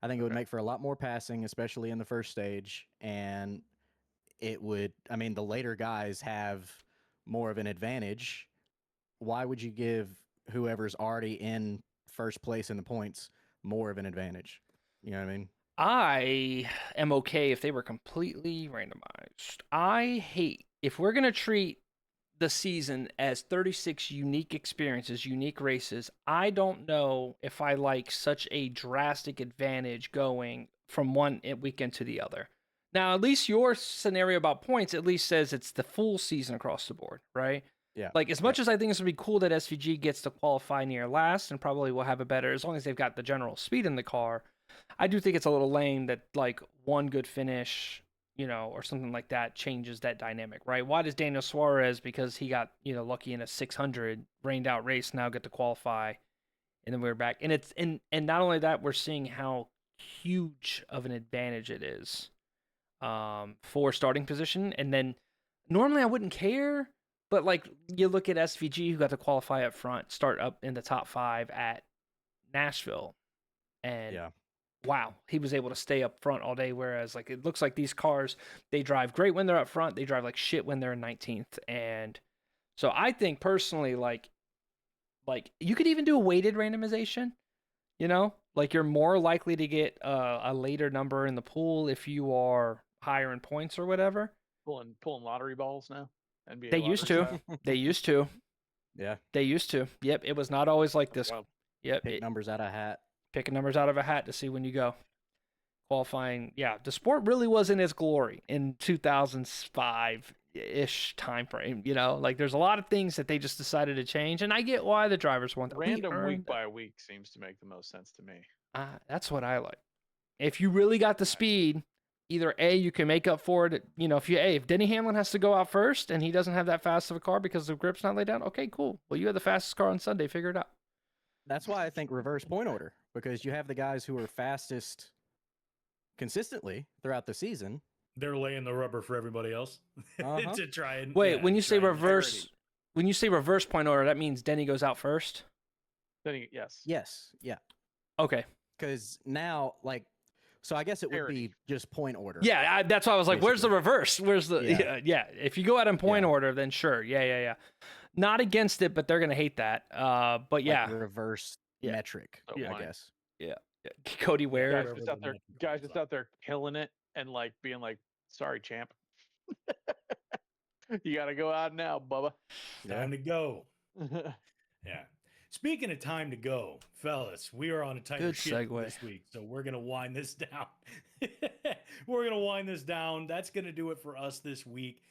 I think it would make for a lot more passing, especially in the first stage. And it would, the later guys have more of an advantage. Why would you give whoever's already in first place in the points more of an advantage? You know what I mean? I am okay if they were completely randomized. I hate if we're going to treat the season as 36 unique experiences, unique races. I don't know if I like such a drastic advantage going from one weekend to the other. Now, at least your scenario about points at least says it's the full season across the board, right? Yeah. Like, as much as I think it's going to be cool that SVG gets to qualify near last and probably will have a better, as long as they've got the general speed in the car, I do think it's a little lame that, like, one good finish or something like that changes that dynamic, right? Why does Daniel Suarez, because he got, lucky in a 600 rained out race, now get to qualify, and then we're back. And and not only that, we're seeing how huge of an advantage it is for starting position. And then normally I wouldn't care, but like you look at SVG, who got to qualify up front, start up in the top 5 at Nashville, and Yeah. wow, he was able to stay up front all day. Whereas like it looks like these cars, they drive great when they're up front, they drive like shit when they're in 19th. And so I think personally, like you could even do a weighted randomization. Like you're more likely to get a later number in the pool if you are higher in points or whatever. Pulling lottery balls now. NBA They used to. lottery style. They used to. Yeah. They used to. Yep. It was not always like this. Wow. Yep. Pick numbers out of a hat. Picking numbers out of a hat to see when you go. Qualifying. Yeah. The sport really was in its glory in 2005-ish time frame. Like there's a lot of things that they just decided to change. And I get why the drivers want that. Random week by week seems to make the most sense to me. That's what I like. If you really got the speed, either A, you can make up for it. If Denny Hamlin has to go out first and he doesn't have that fast of a car because the grip's not laid down, okay, cool. Well, you had the fastest car on Sunday. Figure it out. That's why I think reverse point order, because you have the guys who are fastest consistently throughout the season. They're laying the rubber for everybody else to try and wait. When you say try and reverse, parody. when you say reverse point order, that means Denny goes out first. Yes. Yes. Yeah. Okay. Because now, so I guess it would Parity. be just point order. Yeah, that's why I was like, "Where's the Basically. reverse? Where's the yeah? If you go out in point Yeah. order, then sure, yeah. Not against it, but they're gonna hate that. But yeah, Reverse Yeah. metric, So I fine. guess. Cody Ware. Guys just out there killing it and like being like, sorry, champ. You got to go out now, Bubba. Time to go. Yeah. Speaking of time to go, fellas, we are on a tighter Good ship segue. this week, so we're gonna wind this down. We're gonna wind this down. That's gonna do it for us this week.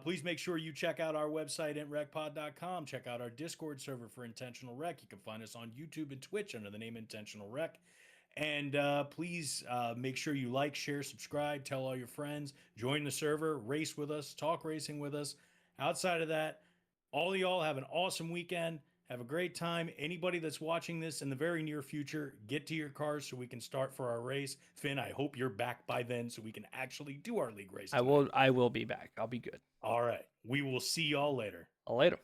Please make sure you check out our website at recpod.com. Check out our Discord server for Intentional Rec. You can find us on YouTube and Twitch under the name Intentional Rec. And please make sure you like, share, subscribe, tell all your friends, join the server, race with us, talk racing with us. Outside of that, all of y'all have an awesome weekend. Have a great time. Anybody that's watching this in the very near future, get to your cars so we can start for our race. Finn, I hope you're back by then so we can actually do our league race. I will be back. I'll be good. All right. We will see y'all later. Later.